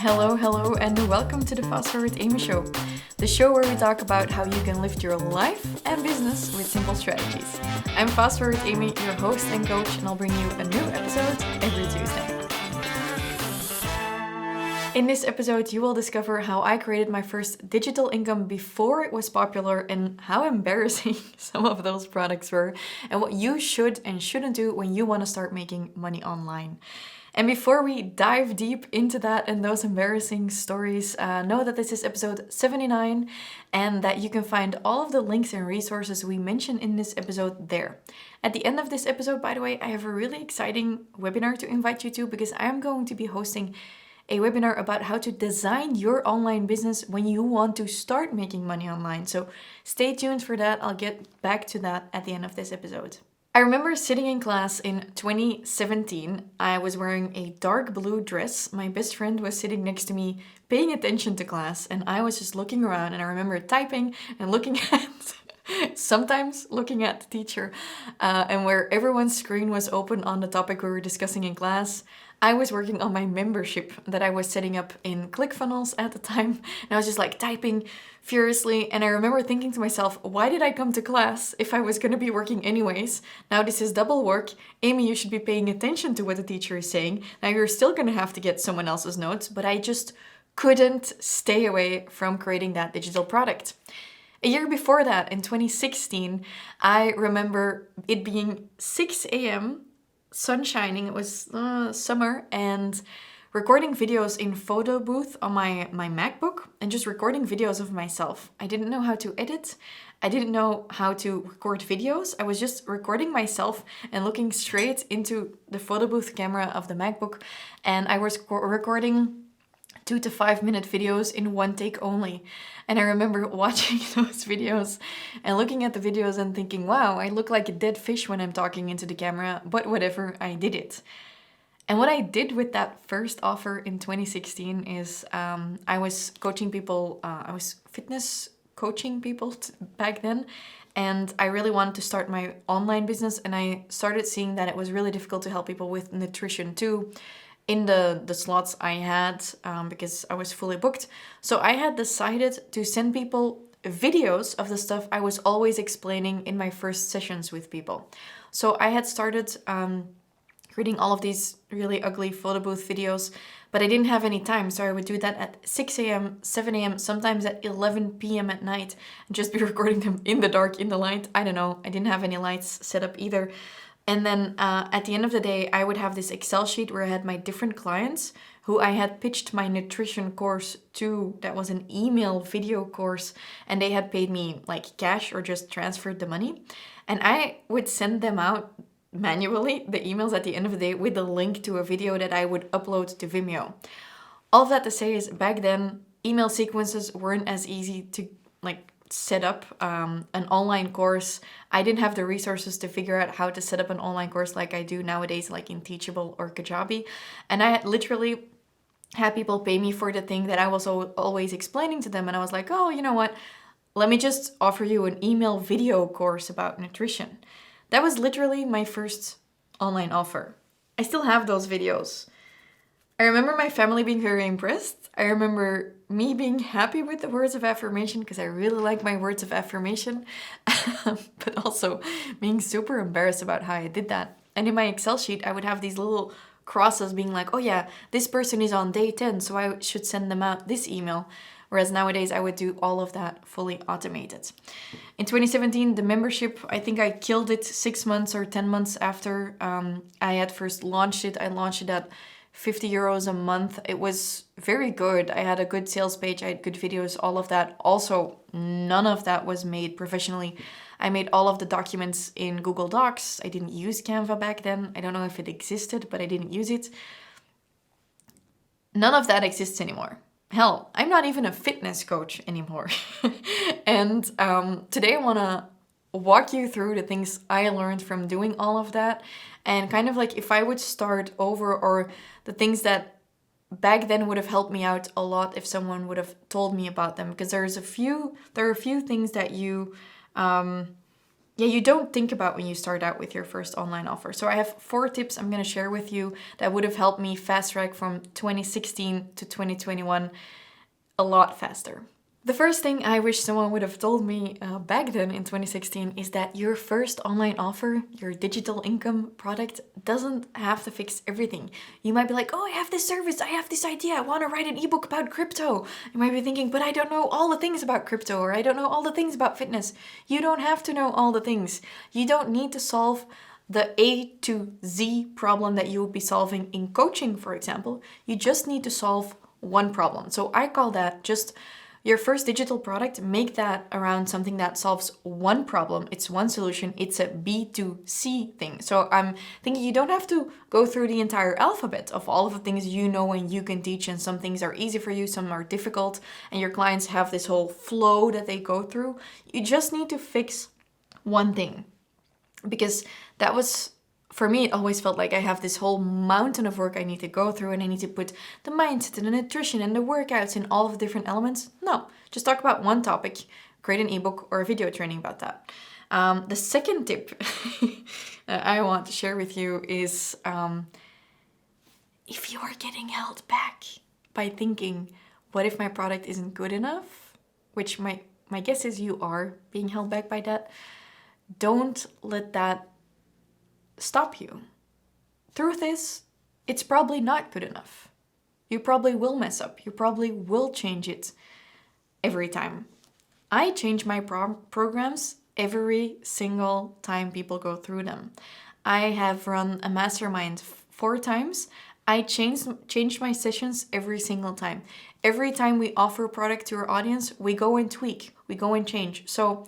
Hello, and welcome to the Fast Forward Amy Show, the show where we talk about how you can lift your life and business with simple strategies. I'm Fast Forward Amy, your host and coach, and I'll bring you a new episode every Tuesday. In this episode, you will discover how I created my first digital income before it was popular and how embarrassing some of those products were, and what you should and shouldn't do when you want to start making money online. And before we dive deep into that and those embarrassing stories, know that this is episode 79 and that you can find all of the links and resources we mention in this episode there. At the end of this episode, by the way, I have a really exciting webinar to invite you to because I am going to be hosting a webinar about how to design your online business when you want to start making money online. So stay tuned for that. I'll get back to that at the end of this episode. I remember sitting in class in 2017. I was wearing a dark blue dress. My best friend was sitting next to me paying attention to class, and I was just looking around, and I remember typing and looking at sometimes looking at the teacher, and where everyone's screen was open on the topic we were discussing in class. I was working on my membership that I was setting up in ClickFunnels at the time, and I was just like typing furiously, and I remember thinking to myself, why did I come to class if I was going to be working anyways? Now this is double work. Amy, you should be paying attention to what the teacher is saying. Now you're still going to have to get someone else's notes, but I just couldn't stay away from creating that digital product. A year before that, in 2016, I remember it being 6 a.m., sun shining, it was summer, and recording videos in photo booth on my MacBook and just recording videos of myself. I didn't know how to edit. I didn't know how to record videos. I was just recording myself and looking straight into the photo booth camera of the MacBook, and I was recording 2 to 5 minute videos in one take only. And I remember watching those videos and looking at the videos and thinking, wow, I look like a dead fish when I'm talking into the camera, but whatever, I did it. And what I did with that first offer in 2016 is I was coaching people, I was fitness coaching people back then, and I really wanted to start my online business, and I started seeing that it was really difficult to help people with nutrition too, in the slots I had, because I was fully booked. So I had decided to send people videos of the stuff I was always explaining in my first sessions with people. So I had started creating all of these really ugly photo booth videos, but I didn't have any time. So I would do that at 6 a.m., 7 a.m., sometimes at 11 p.m. at night, and just be recording them in the dark, in the light. I don't know. I didn't have any lights set up either. And then at the end of the day, I would have this Excel sheet where I had my different clients who I had pitched my nutrition course to. That was an email video course, and they had paid me like cash or just transferred the money. And I would send them out manually, the emails at the end of the day, with a link to a video that I would upload to Vimeo. All of that to say is back then, email sequences weren't as easy to set up an online course. I didn't have the resources to figure out how to set up an online course like I do nowadays, like in Teachable or Kajabi. And I literally had people pay me for the thing that I was always explaining to them. And I was like, oh, you know what? Let me just offer you an email video course about nutrition. That was literally my first online offer. I still have those videos. I remember my family being very impressed. I remember me being happy with the words of affirmation because I really like my words of affirmation, but also being super embarrassed about how I did that. And in my Excel sheet, I would have these little crosses being like, oh yeah, this person is on day 10, so I should send them out this email. Whereas nowadays I would do all of that fully automated. In 2017, the membership, I think I killed it 6 months or 10 months after I had first launched it. I launched it at 50 euros a month. It was very good. I had a good sales page. I had good videos, all of that. Also, none of that was made professionally. I made all of the documents in Google Docs. I didn't use Canva back then. I don't know if it existed, but I didn't use it. None of that exists anymore. Hell, I'm not even a fitness coach anymore. And today I want to walk you through the things I learned from doing all of that, and kind of like if I would start over, or the things that back then would have helped me out a lot if someone would have told me about them. Because there are a few things that you yeah, you don't think about when you start out with your first online offer. So I have 4 tips I'm going to share with you that would have helped me fast track from 2016 to 2021 a lot faster. The first thing I wish someone would have told me back then in 2016 is that your first online offer, your digital income product, doesn't have to fix everything. You might be like, oh, I have this service, I have this idea, I want to write an ebook about crypto. You might be thinking, but I don't know all the things about crypto, or I don't know all the things about fitness. You don't have to know all the things. You don't need to solve the A to Z problem that you will be solving in coaching, for example. You just need to solve one problem. So I call that just your first digital product, make that around something that solves one problem. It's one solution. It's a B2C thing. So I'm thinking you don't have to go through the entire alphabet of all of the things you know and you can teach, and some things are easy for you, some are difficult, and your clients have this whole flow that they go through. You just need to fix one thing. Because that was, for me, it always felt like I have this whole mountain of work I need to go through, and I need to put the mindset and the nutrition and the workouts in all of the different elements. No, just talk about one topic, create an ebook or a video training about that. The second tip I want to share with you is if you are getting held back by thinking, what if my product isn't good enough? Which my guess is you are being held back by that. Don't let that stop you. Truth is, it's probably not good enough. You probably will mess up. You probably will change it every time. I change my programs every single time people go through them. I have run a mastermind 4 times. I changed my sessions every single time. Every time we offer a product to our audience, we go and tweak, we go and change. So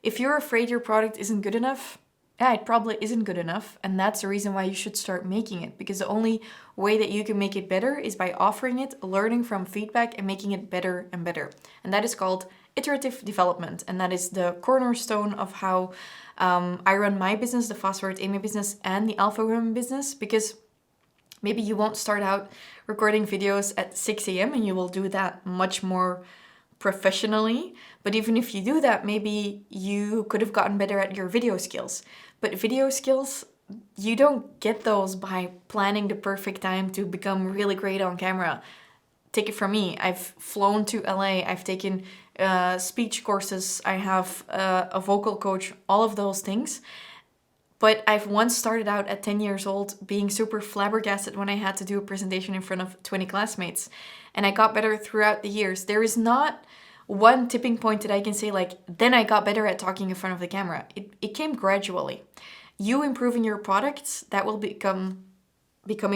if you're afraid your product isn't good enough, yeah, it probably isn't good enough, and that's the reason why you should start making it, because the only way that you can make it better is by offering it, learning from feedback, and making it better and better. And that is called iterative development, and that is the cornerstone of how I run my business, the Fast Forward Amy business, and the Alpha Women business, because maybe you won't start out recording videos at 6 a.m. and you will do that much more professionally. But even if you do that, maybe you could have gotten better at your video skills. But video skills, you don't get those by planning the perfect time to become really great on camera. Take it from me. I've flown to LA. I've taken speech courses. I have a vocal coach, all of those things. But I've once started out at 10 years old being super flabbergasted when I had to do a presentation in front of 20 classmates. And I got better throughout the years. There is not one tipping point that I can say, like, then I got better at talking in front of the camera. It came gradually. You improving your products, that will be coming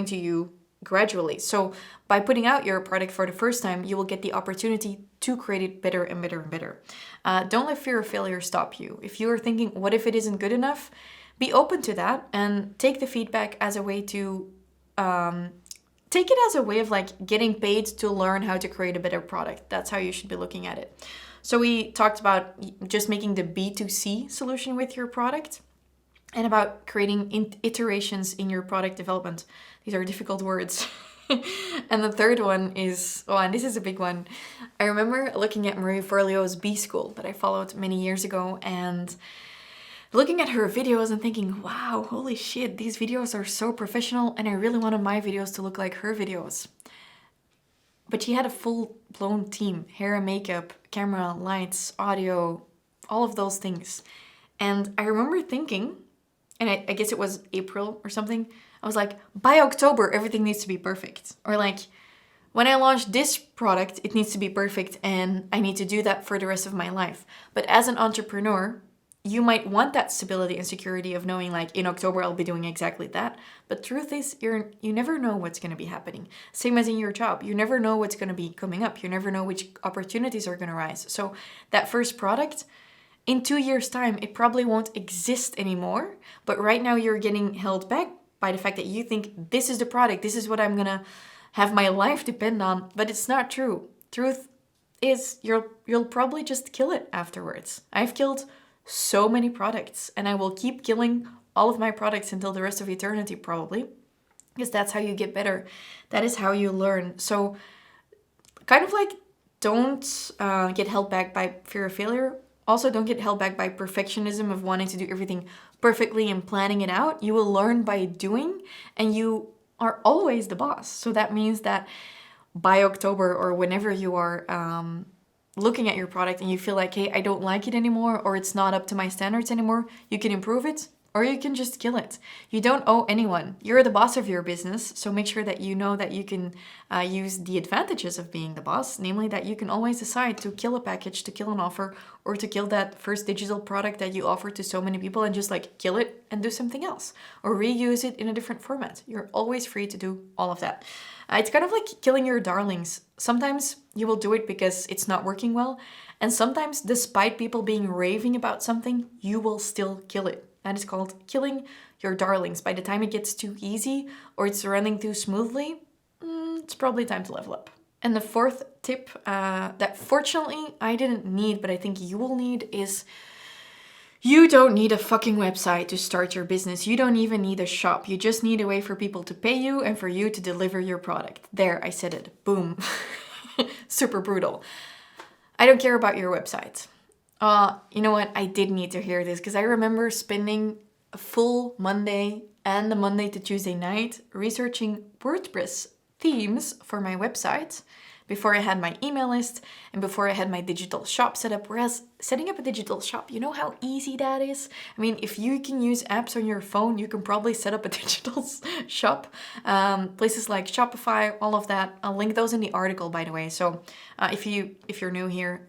to you gradually. So by putting out your product for the first time, you will get the opportunity to create it better and better and better. Don't let fear of failure stop you. If you are thinking, what if it isn't good enough? Be open to that and take the feedback as a way to take it as a way of like getting paid to learn how to create a better product. That's how you should be looking at it. So we talked about just making the B2C solution with your product and about creating iterations in your product development. These are difficult words. And the third one is, oh, and this is a big one. I remember looking at Marie Forleo's B School that I followed many years ago, and looking at her videos and thinking, wow, holy shit, these videos are so professional, and I really wanted my videos to look like her videos. But she had a full-blown team, hair and makeup, camera, lights, audio, all of those things. And I remember thinking, and I guess it was April or something, I was like, by October, everything needs to be perfect. Or like, when I launch this product, it needs to be perfect, and I need to do that for the rest of my life. But as an entrepreneur, you might want that stability and security of knowing, like, in October I'll be doing exactly that. But truth is, you never know what's going to be happening. Same as in your job. You never know what's going to be coming up. You never know which opportunities are going to rise. So that first product, in 2 years' time, it probably won't exist anymore. But right now you're getting held back by the fact that you think this is the product, this is what I'm going to have my life depend on. But it's not true. Truth is, you'll probably just kill it afterwards. I've killed so many products, and I will keep killing all of my products until the rest of eternity, probably, because that's how you get better. That is how you learn. So kind of like, don't get held back by fear of failure. Also, don't get held back by perfectionism of wanting to do everything perfectly and planning it out. You will learn by doing, and you are always the boss. So that means that by October or whenever you are looking at your product and you feel like, hey, I don't like it anymore, or it's not up to my standards anymore, you can improve it, or you can just kill it. You don't owe anyone. You're the boss of your business, so make sure that you know that you can use the advantages of being the boss, namely that you can always decide to kill a package, to kill an offer, or to kill that first digital product that you offer to so many people and just like kill it and do something else, or reuse it in a different format. You're always free to do all of that. It's kind of like killing your darlings. Sometimes you will do it because it's not working well, and sometimes, despite people being raving about something, you will still kill it. That is called killing your darlings. By the time it gets too easy or it's running too smoothly, it's probably time to level up. And the fourth tip that fortunately I didn't need, but I think you will need, is you don't need a fucking website to start your business. You don't even need a shop. You just need a way for people to pay you and for you to deliver your product. There, I said it. Boom. Super brutal. I don't care about your website. You know what? I did need to hear this because I remember spending a full Monday and the Monday to Tuesday night researching WordPress themes for my website before I had my email list and before I had my digital shop set up. Whereas setting up a digital shop, you know how easy that is? I mean, if you can use apps on your phone, you can probably set up a digital shop. Places like Shopify, all of that. I'll link those in the article, by the way. So if you're new here,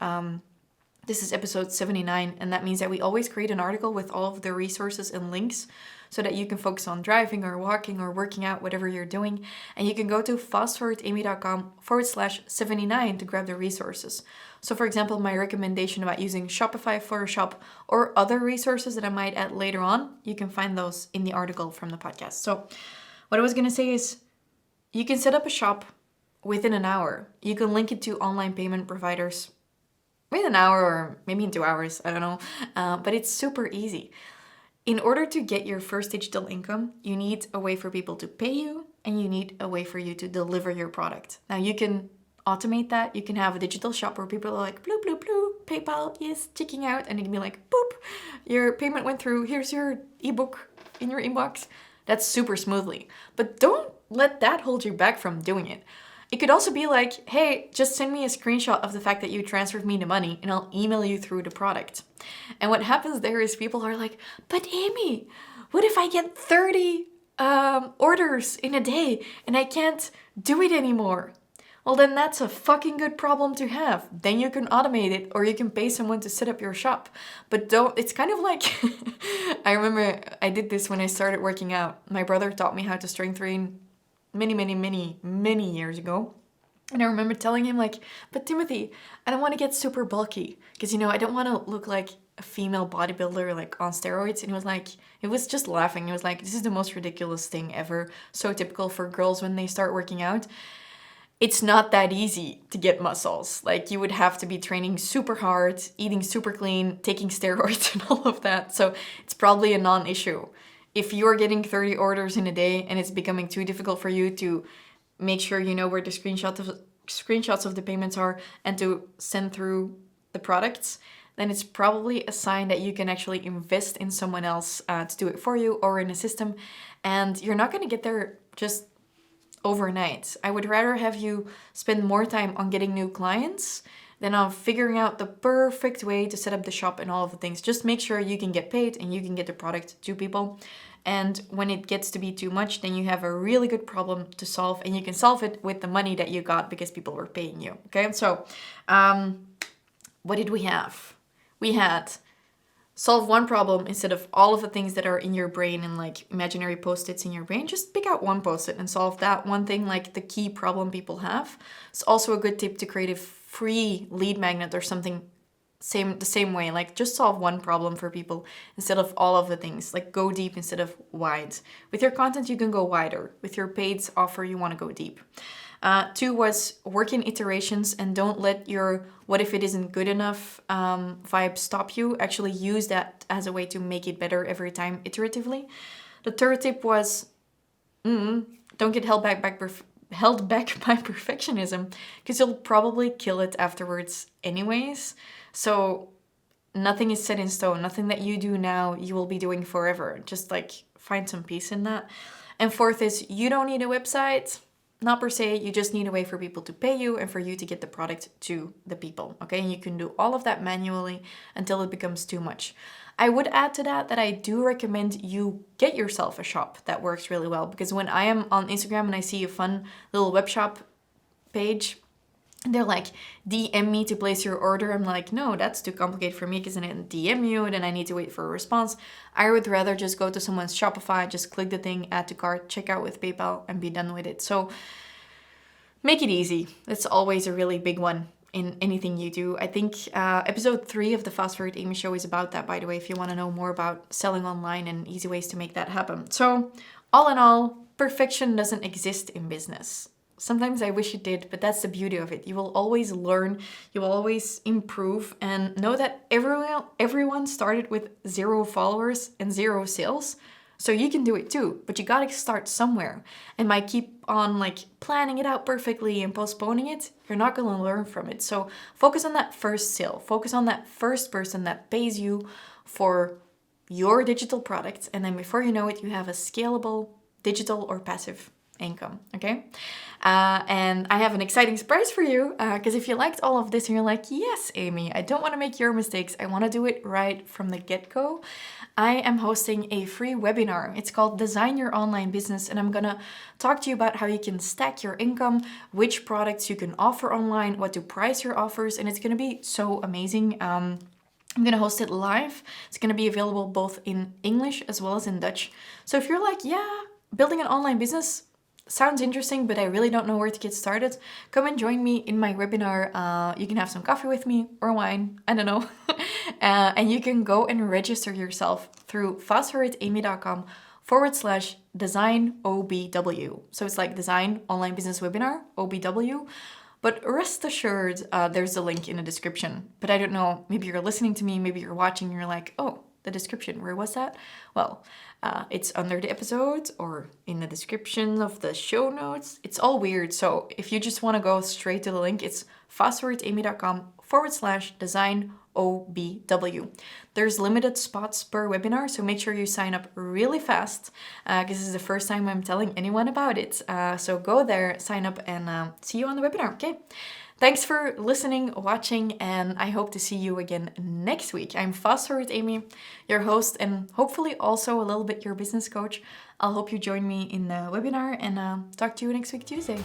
this is episode 79, and that means that we always create an article with all of the resources and links so that you can focus on driving or walking or working out, whatever you're doing. And you can go to fastforwardamy.com/79 to grab the resources. So for example, my recommendation about using Shopify, Photoshop, or other resources that I might add later on, you can find those in the article from the podcast. So what I was going to say is you can set up a shop within an hour. You can link it to online payment providers within an hour or maybe in 2 hours, I don't know. But it's super easy. In order to get your first digital income, you need a way for people to pay you and you need a way for you to deliver your product. Now you can automate that. You can have a digital shop where people are like, bloop, bloop, bloop, PayPal, yes, checking out. And it can be like, boop, your payment went through. Here's your ebook in your inbox. That's super smoothly. But don't let that hold you back from doing it. It could also be like, hey, just send me a screenshot of the fact that you transferred me the money and I'll email you through the product. And what happens there is people are like, but Amy, what if I get 30 orders in a day and I can't do it anymore? Well, then that's a fucking good problem to have. Then you can automate it or you can pay someone to set up your shop. But it's kind of like, I remember I did this when I started working out. My brother taught me how to strength train many years ago. And I remember telling him like, but Timothy, I don't want to get super bulky because, I don't want to look like a female bodybuilder like on steroids. And he was just laughing. He was like, this is the most ridiculous thing ever. So typical for girls when they start working out. It's not that easy to get muscles. Like you would have to be training super hard, eating super clean, taking steroids and all of that. So it's probably a non-issue. If you're getting 30 orders in a day and it's becoming too difficult for you to make sure you know where the screenshots of the payments are and to send through the products, then it's probably a sign that you can actually invest in someone else to do it for you or in a system. And you're not going to get there just overnight. I would rather have you spend more time on getting new clients than on figuring out the perfect way to set up the shop and all of the things. Just make sure you can get paid and you can get the product to people. And when it gets to be too much, then you have a really good problem to solve and you can solve it with the money that you got because people were paying you. Okay, so what did we have? We had solve one problem instead of all of the things that are in your brain and like imaginary post-its in your brain. Just pick out one post-it and solve that one thing, like the key problem people have. It's also a good tip to create a free lead magnet or something the same way. Like just solve one problem for people instead of all of the things. Like go deep instead of wide. With your content, you can go wider. With your paid offer, you want to go deep. 2 was work in iterations and don't let your what if it isn't good enough vibe stop you. Actually use that as a way to make it better every time iteratively. The 3rd tip was don't get held back by perfectionism because you'll probably kill it afterwards anyways. So nothing is set in stone. Nothing that you do now, you will be doing forever. Just like find some peace in that. And fourth is you don't need a website. Not per se, you just need a way for people to pay you and for you to get the product to the people, okay? And you can do all of that manually until it becomes too much. I would add to that I do recommend you get yourself a shop that works really well, because when I am on Instagram and I see a fun little web shop page, they're like, DM me to place your order. I'm like, no, that's too complicated for me because then I DM you and then I need to wait for a response. I would rather just go to someone's Shopify, just click the thing, add to cart, check out with PayPal, and be done with it. So make it easy. That's always a really big one in anything you do. I think episode 3 of the Fast Forward Amy show is about that, by the way, if you want to know more about selling online and easy ways to make that happen. So all in all, perfection doesn't exist in business. Sometimes I wish it did, but that's the beauty of it. You will always learn, you will always improve, and know that everyone started with 0 followers and 0 sales. So you can do it too, but you gotta start somewhere. And by keep on like planning it out perfectly and postponing it, you're not gonna learn from it. So focus on that first sale. Focus on that first person that pays you for your digital products. And then before you know it, you have a scalable digital or passive income, okay? And I have an exciting surprise for you, because if you liked all of this and you're like, yes, Amy, I don't want to make your mistakes, I want to do it right from the get-go, I am hosting a free webinar. It's called Design Your Online Business, and I'm gonna talk to you about how you can stack your income, which products you can offer online, what to price your offers, and it's gonna be so amazing. I'm gonna host it live. It's gonna be available both in English as well as in Dutch. So if you're like, yeah, building an online business sounds interesting, but I really don't know where to get started, come and join me in my webinar. You can have some coffee with me or wine, I don't know. And you can go and register yourself through fastforwardamy.com/design OBW. So it's like design online business webinar, OBW. But rest assured, there's a link in the description. But I don't know, maybe you're listening to me, maybe you're watching, and you're like, oh, the description, where was that? Well, it's under the episode or in the description of the show notes. It's all weird. So if you just want to go straight to the link, it's fastforwardamy.com/design OBW. There's limited spots per webinar, so make sure you sign up really fast, because this is the first time I'm telling anyone about it. So go there, sign up, and see you on the webinar, okay? Thanks for listening, watching, and I hope to see you again next week. I'm Fast Forward Amy, your host, and hopefully also a little bit your business coach. I'll hope you join me in the webinar, and talk to you next week, Tuesday.